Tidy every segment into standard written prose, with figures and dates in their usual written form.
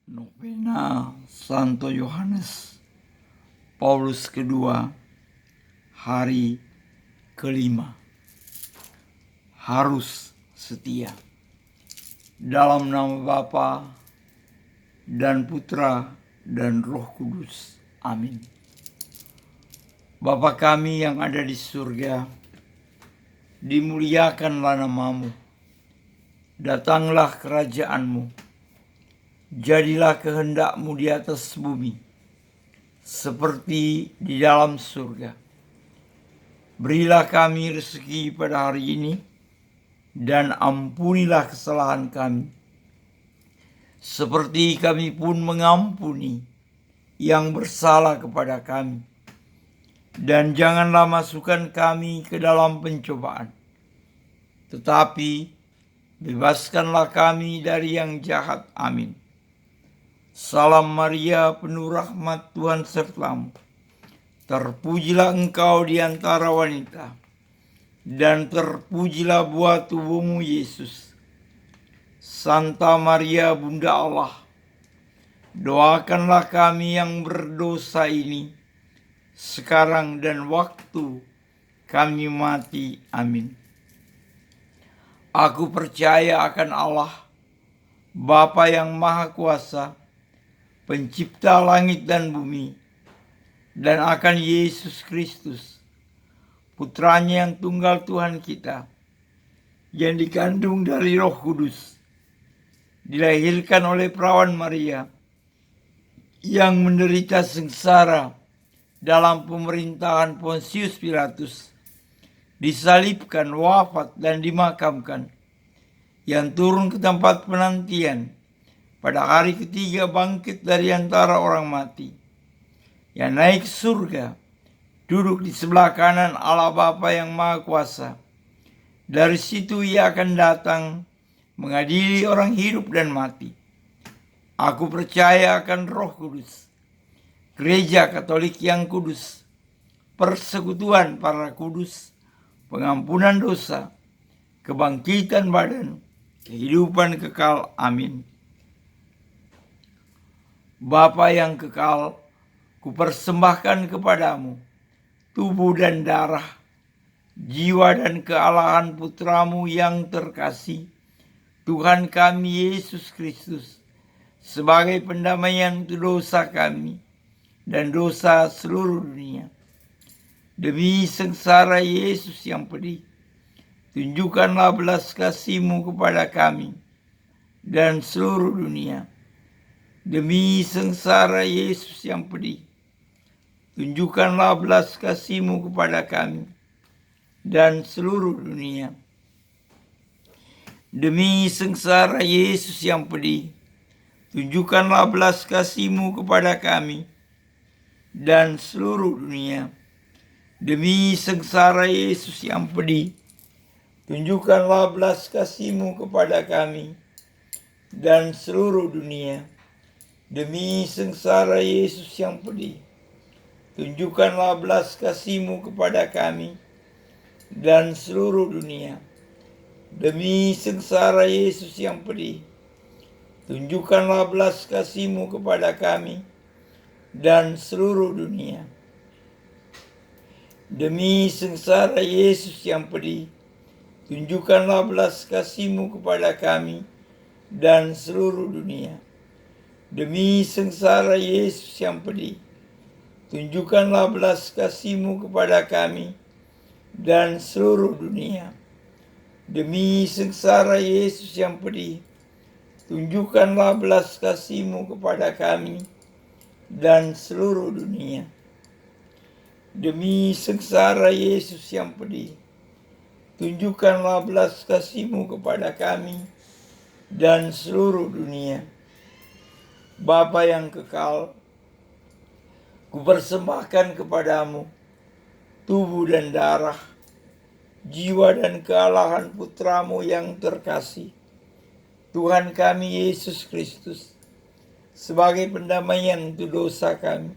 Novena Santo Yohanes Paulus kedua, hari kelima. Harus setia. Dalam nama Bapa dan Putra dan Roh Kudus. Amin. Bapa kami yang ada di surga, dimuliakanlah namamu. Datanglah kerajaanmu. Jadilah kehendakmu di atas bumi, seperti di dalam surga. Berilah kami rezeki pada hari ini, dan ampunilah kesalahan kami, seperti kami pun mengampuni yang bersalah kepada kami. Dan janganlah masukkan kami ke dalam pencobaan, tetapi bebaskanlah kami dari yang jahat. Amin. Salam Maria, penuh rahmat, Tuhan sertamu. Terpujilah engkau di antara wanita, dan terpujilah buah tubuhmu, Yesus. Santa Maria, Bunda Allah, doakanlah kami yang berdosa ini, sekarang dan waktu kami mati. Amin. Aku percaya akan Allah, Bapa yang Maha Kuasa, Pencipta langit dan bumi, dan akan Yesus Kristus, Putranya yang tunggal Tuhan kita, yang dikandung dari Roh Kudus, dilahirkan oleh perawan Maria, yang menderita sengsara dalam pemerintahan Pontius Pilatus, disalibkan, wafat, dan dimakamkan, yang turun ke tempat penantian, pada hari ketiga bangkit dari antara orang mati, yang naik ke surga, duduk di sebelah kanan Allah Bapa yang Maha Kuasa. Dari situ ia akan datang mengadili orang hidup dan mati. Aku percaya akan Roh Kudus, Gereja Katolik yang kudus, persekutuan para kudus, pengampunan dosa, kebangkitan badan, kehidupan kekal. Amin. Bapa yang kekal, kupersembahkan kepadamu tubuh dan darah, jiwa dan kealahan Putramu yang terkasih, Tuhan kami Yesus Kristus, sebagai pendamaian untuk dosa kami dan dosa seluruh dunia. Demi sengsara Yesus yang pedih, tunjukkanlah belas kasih-Mu kepada kami dan seluruh dunia. Demi sengsara Yesus yang pedih, tunjukkanlah belas kasih-Mu kepada kami dan seluruh dunia. Demi sengsara Yesus yang pedih, tunjukkanlah belas kasih-Mu kepada kami dan seluruh dunia. Demi sengsara Yesus yang pedih, tunjukkanlah belas kasih-Mu kepada kami dan seluruh dunia. Demi sengsara Yesus yang pedih, tunjukkanlah belas kasih-Mu kepada kami dan seluruh dunia. Demi sengsara Yesus yang pedih, tunjukkanlah belas kasih-Mu kepada kami dan seluruh dunia. Demi sengsara Yesus yang pedih, tunjukkanlah belas kasih-Mu kepada kami dan seluruh dunia. Demi sengsara Yesus yang pedih, tunjukkanlah belas kasih-Mu kepada kami dan seluruh dunia. Demi sengsara Yesus yang pedih, tunjukkanlah belas kasih-Mu kepada kami dan seluruh dunia. Demi sengsara Yesus yang pedih, tunjukkanlah belas kasih-Mu kepada kami dan seluruh dunia. Bapa yang kekal, kupersembahkan kepadamu tubuh dan darah, jiwa dan kealahan Putramu yang terkasih, Tuhan kami Yesus Kristus, sebagai pendamaian untuk dosa kami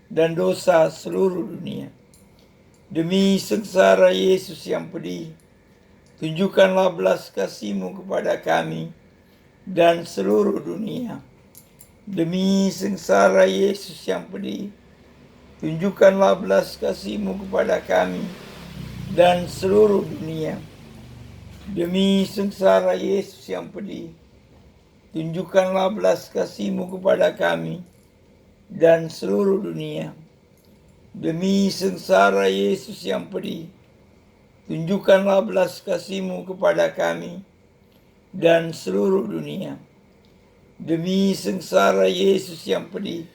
dan dosa seluruh dunia. Demi sengsara Yesus yang pedih, tunjukkanlah belas kasih-Mu kepada kami dan seluruh dunia. Demi sengsara Yesus yang pedih, tunjukkanlah belas kasih-Mu kepada kami dan seluruh dunia. Demi sengsara Yesus yang pedih, tunjukkanlah belas kasih-Mu kepada kami dan seluruh dunia. Demi sengsara Yesus yang pedih, tunjukkanlah belas kasih-Mu kepada kami dan seluruh dunia. Demi sengsara Yesus yang pedih,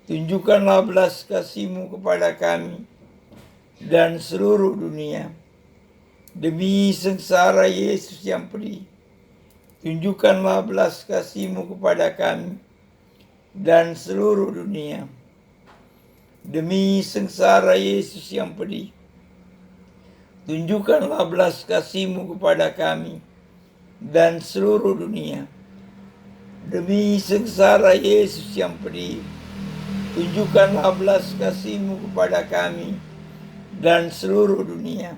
tunjukkanlah belas kasih-Mu kepada kami dan seluruh dunia. Demi sengsara Yesus yang pedih, tunjukkanlah belas kasih-Mu kepada kami dan seluruh dunia. Demi sengsara Yesus yang pedih, tunjukkanlah belas kasih-Mu kepada kami dan seluruh dunia. Demi sengsara Yesus yang pedih, tunjukkanlah belas kasih-Mu kepada kami dan seluruh dunia.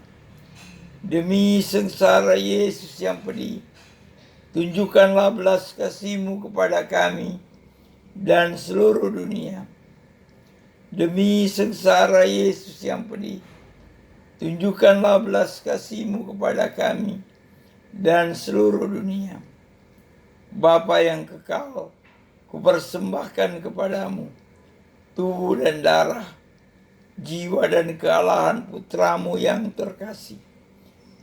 Demi sengsara Yesus yang pedih, tunjukkanlah belas kasih-Mu kepada kami dan seluruh dunia. Demi sengsara Yesus yang pedih, tunjukkanlah belas kasih-Mu kepada kami dan seluruh dunia. Bapa yang kekal, kupersembahkan kepadamu tubuh dan darah, jiwa dan kealahan putra-Mu yang terkasih,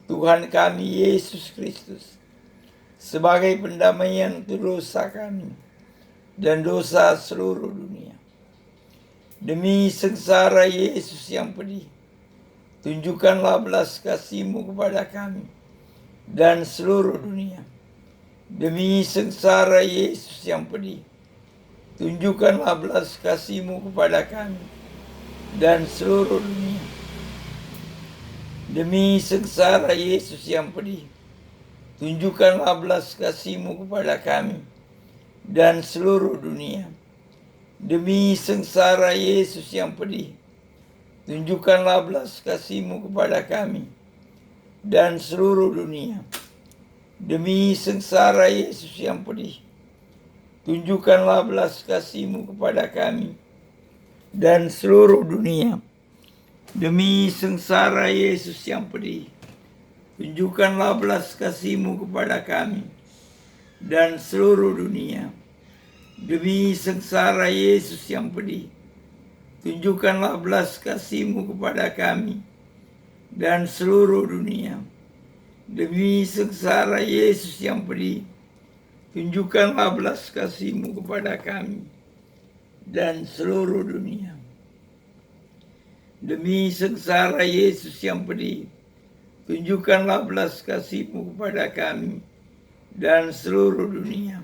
Tuhan kami Yesus Kristus, sebagai pendamaian untuk dosa kami dan dosa seluruh dunia. Demi sengsara Yesus yang pedih, tunjukkanlah belas kasih-Mu kepada kami dan seluruh dunia. Demi sengsara Yesus yang pedih, tunjukkanlah belas kasih-Mu kepada kami dan seluruh dunia. Demi sengsara Yesus yang pedih, tunjukkanlah belas kasih-Mu kepada kami dan seluruh dunia. Demi sengsara Yesus yang pedih, tunjukkanlah belas kasih-Mu kepada kami dan seluruh dunia. Demi sengsara Yesus yang pedih, tunjukkanlah belas kasih-Mu kepada kami dan seluruh dunia. Demi sengsara Yesus yang pedih, tunjukkanlah belas kasih-Mu kepada kami dan seluruh dunia. Demi sengsara Yesus yang pedih, tunjukkanlah belas kasih-Mu kepada kami dan seluruh dunia. Demi sengsara Yesus yang pedih, tunjukkanlah belas kasih-Mu kepada kami dan seluruh dunia. Demi sengsara Yesus yang pedih, tunjukkanlah belas kasih-Mu kepada kami dan seluruh dunia.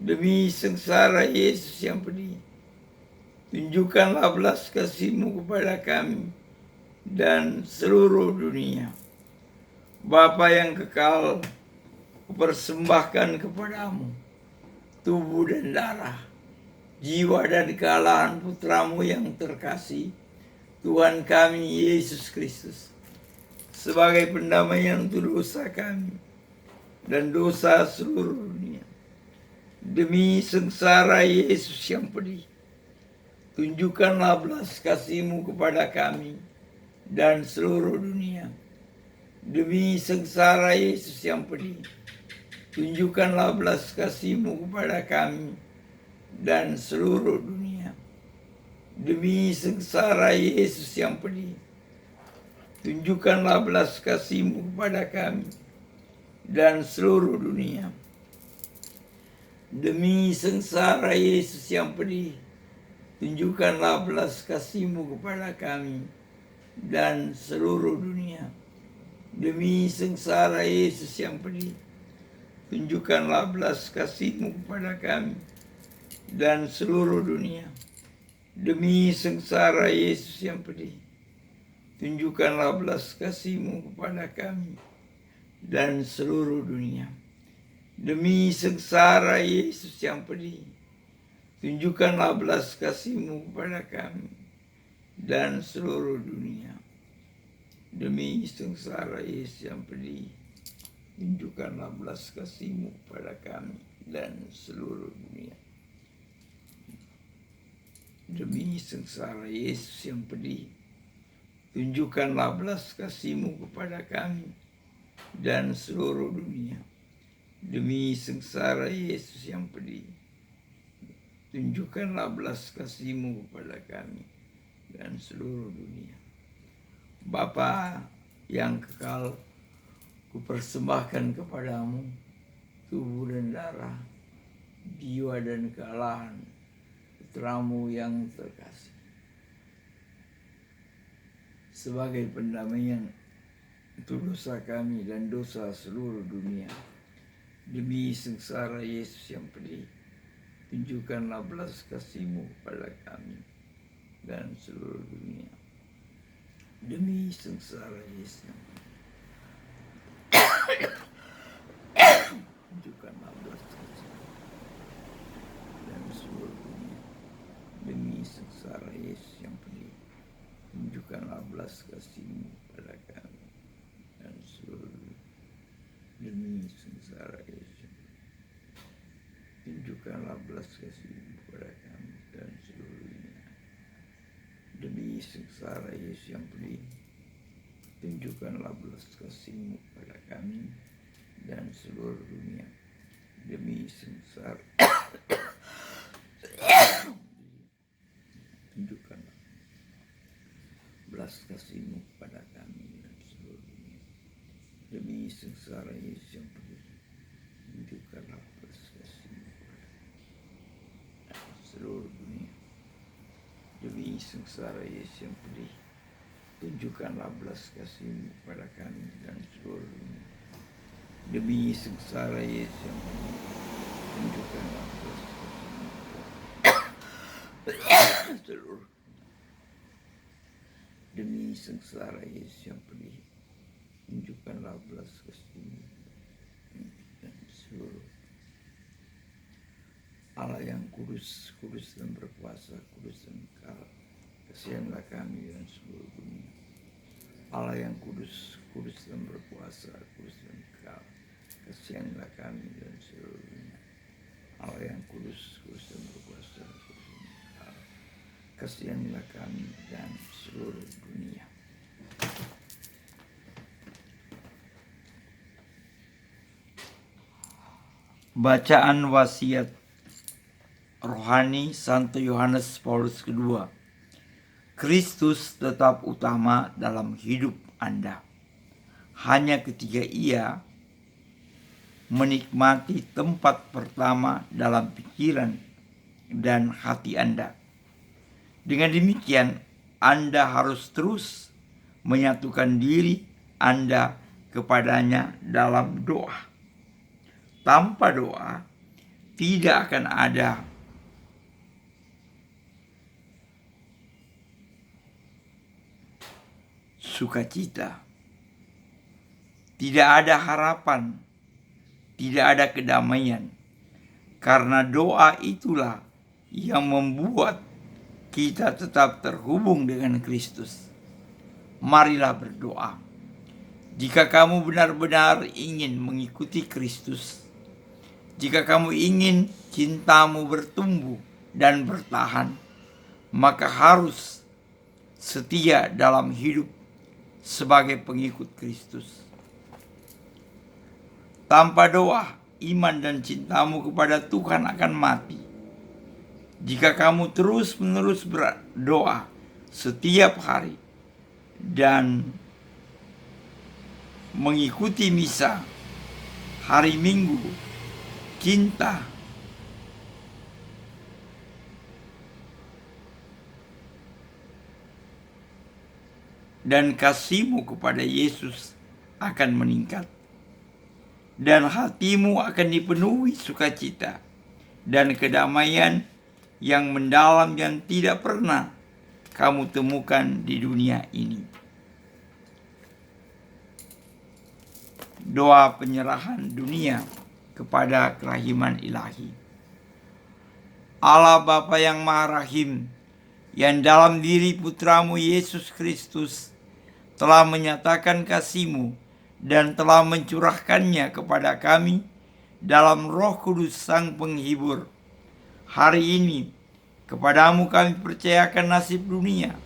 Demi sengsara Yesus yang pedih, tunjukkanlah belas kasih-Mu kepada kami dan seluruh dunia. Bapa yang kekal, kupersembahkan kepadamu tubuh dan darah, jiwa dan kealahan putra-Mu yang terkasih, Tuhan kami Yesus Kristus, sebagai pendamaian untuk dosa kami dan dosa seluruh dunia. Demi sengsara Yesus yang pedih, tunjukkanlah belas kasih-Mu kepada kami dan seluruh dunia. Demi sengsara Yesus yang pedih, tunjukkanlah belas kasih-Mu kepada kami dan seluruh dunia. Demi sengsara Yesus yang pedih, tunjukkanlah belas kasih-Mu kepada kami dan seluruh dunia. Demi sengsara Yesus yang pedih, tunjukkanlah belas kasih-Mu kepada kami dan seluruh dunia. Demi sengsara Yesus yang pedih, tunjukkanlah belas kasih-Mu kepada kami dan seluruh dunia. Demi sengsara Yesus yang pedih, tunjukkanlah belas kasih-Mu kepada kami dan seluruh dunia. Demi sengsara Yesus yang pedih, tunjukkanlah belas kasih-Mu kepada kami dan seluruh dunia. Demi sengsara Yesus yang pedih, tunjukkanlah belas kasih-Mu kepada kami dan seluruh dunia. sengsara Yesus yang pedih, tunjukkanlah belas kasih-Mu kepada kami dan seluruh dunia. Demi sengsara Yesus yang pedih, tunjukkanlah belas kasih-Mu kepada kami dan seluruh dunia. Bapa yang kekal, kupersembahkan kepadamu tubuh dan darah, jiwa dan kealahan putra-Mu yang terkasih, sebagai pendamaian untuk dosa kami dan dosa seluruh dunia. Demi sengsara Yesus yang pedih, tunjukkanlah belas kasih-Mu kepada kami dan seluruh dunia. Demi sengsara Yesus yang pedih, tunjukkanlah belas kasih-Mu dan seluruh dunia. Demi sengsara Yesus yang pedih, tunjukkanlah belas kasih-Mu kepada kami dan seluruh dunia. Demi sengsara Yesus, tunjukkanlah belas kasih-Mu kepada kami dan seluruh dunia. Demi sengsara Yesus yang pedih, tunjukkanlah belas kasih-Mu kepada kami dan seluruh dunia. Demi sengsara tunjukkanlah belas kasih-Mu kepada kami dan seluruh dunia. Demi sengsara Yesus yang pedih, tunjukkanlah belas kasih-Mu kepada kami dan seluruh dunia. Demi sengsara Yesus yang pedih, tunjukkanlah belas kasih-Mu kepada kami dan seluruh dunia. Demi sengsara Yesus yang pedih, tunjukkanlah belas kasih-Mu kepada seluruh. Demi sengsara Yesus yang pedih, tunjukkanlah belas kasih-Mu dan seluruh. Allah yang kudus, kudus dan berkuasa, kudus dan kekal, kasihanlah kami dan seluruh dunia. Allah yang kudus, kudus dan berkuasa, kudus dan kekal, kasihanlah kami dan seluruh dunia. Allah yang kudus, kudus dan berkuasa, kudus dan kekal, kasihanlah kami dan seluruh dunia. Bacaan wasiat rohani Santo Yohanes Paulus II. Kristus tetap utama dalam hidup Anda. Hanya ketika Ia menikmati tempat pertama dalam pikiran dan hati Anda. Dengan demikian, Anda harus terus menyatukan diri Anda kepadanya dalam doa. Tanpa doa, tidak akan ada sukacita, tidak ada harapan, tidak ada kedamaian, karena doa itulah yang membuat kita tetap terhubung dengan Kristus. Marilah berdoa. Jika kamu benar-benar ingin mengikuti Kristus, jika kamu ingin cintamu bertumbuh dan bertahan, maka harus setia dalam hidup sebagai pengikut Kristus. Tanpa doa, iman dan cintamu kepada Tuhan akan mati. Jika kamu terus-menerus berdoa setiap hari dan mengikuti misa hari Minggu, cinta dan kasihmu kepada Yesus akan meningkat, dan hatimu akan dipenuhi sukacita dan kedamaian yang mendalam yang tidak pernah kamu temukan di dunia ini. Doa penyerahan dunia kepada kerahiman ilahi. Allah Bapa yang Maha Rahim, yang dalam diri Putramu Yesus Kristus telah menyatakan kasih-Mu dan telah mencurahkannya kepada kami dalam Roh Kudus Sang Penghibur. Hari ini Kepadamu kami percayakan nasib dunia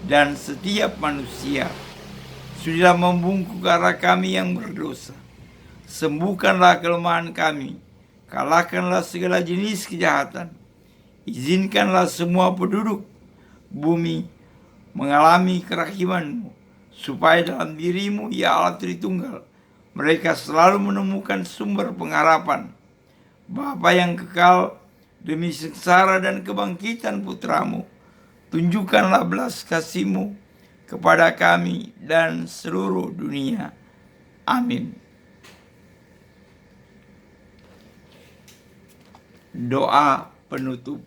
dan setiap manusia. Sudahlah membungkuk arah kami yang berdosa. Sembuhkanlah kelemahan kami. Kalahkanlah segala jenis kejahatan. Izinkanlah semua penduduk bumi mengalami kerahiman-Mu, supaya dalam diri-Mu, ya Allah Tritunggal, mereka selalu menemukan sumber pengharapan. Bapa yang kekal, demi sengsara dan kebangkitan Putra-Mu, tunjukkanlah belas kasih-Mu kepada kami dan seluruh dunia. Amin. Doa penutup.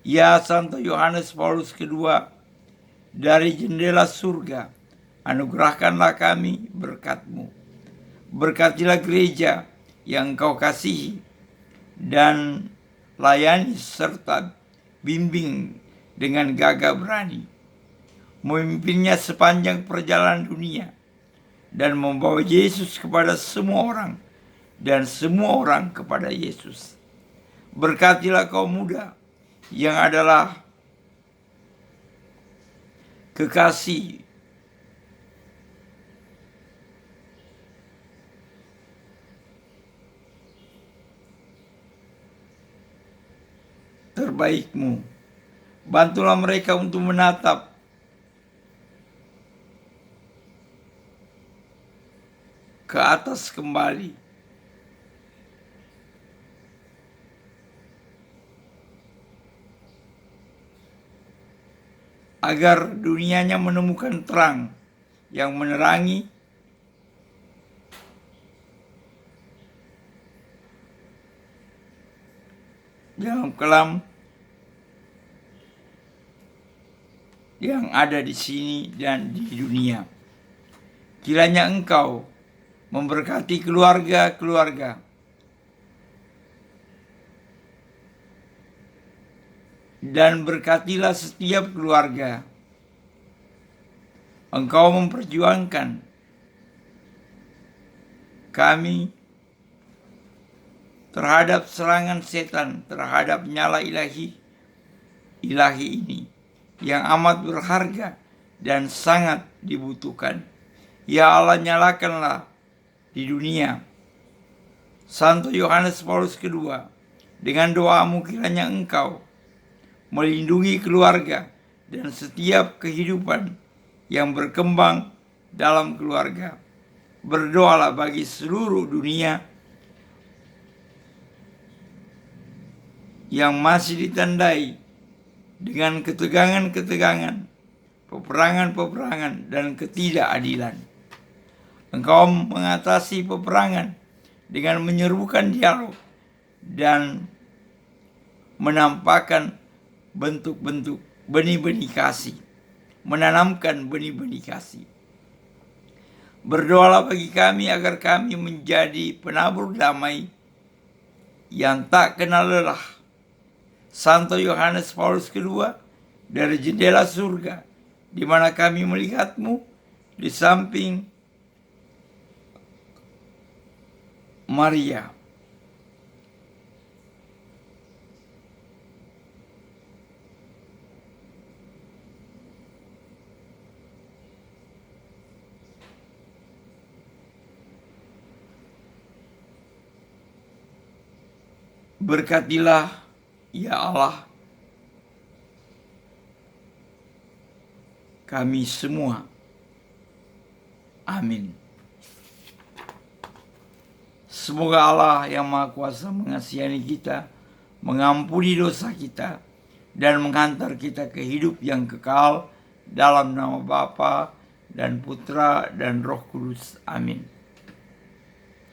Ya Santo Yohanes Paulus II, dari jendela surga, anugerahkanlah kami berkat-Mu. Berkatilah gereja yang Engkau kasihi, dan layani serta bimbing dengan gagah berani, memimpinnya sepanjang perjalanan dunia, dan membawa Yesus kepada semua orang, dan semua orang kepada Yesus. Berkatilah kaum muda yang adalah kekasih terbaik-Mu. Bantulah mereka untuk menatap ke atas kembali, agar dunianya menemukan terang yang menerangi dalam kelam yang ada di sini dan di dunia. Kiranya Engkau memberkati keluarga-keluarga, dan berkatilah setiap keluarga. Engkau memperjuangkan kami terhadap serangan setan, terhadap nyala ilahi ini yang amat berharga dan sangat dibutuhkan. Ya Allah, nyalakanlah di dunia Santo Yohanes Paulus II. Dengan doa-Mu kiranya Engkau melindungi keluarga dan setiap kehidupan yang berkembang dalam keluarga. Berdoalah bagi seluruh dunia yang masih ditandai dengan ketegangan-ketegangan, peperangan-peperangan, dan ketidakadilan. Engkau mengatasi peperangan dengan menyerukan dialog dan menampakkan bentuk-bentuk benih-benih kasih, menanamkan benih-benih kasih. Berdoalah bagi kami agar kami menjadi penabur damai yang tak kenal lelah. Santo Yohanes Paulus II, dari jendela surga, di mana kami melihat-Mu di samping Maria. Berkatilah, ya Allah, kami semua. Amin. Semoga Allah yang Maha Kuasa mengasihani kita, mengampuni dosa kita, dan menghantar kita ke hidup yang kekal, dalam nama Bapa dan Putra dan Roh Kudus. Amin.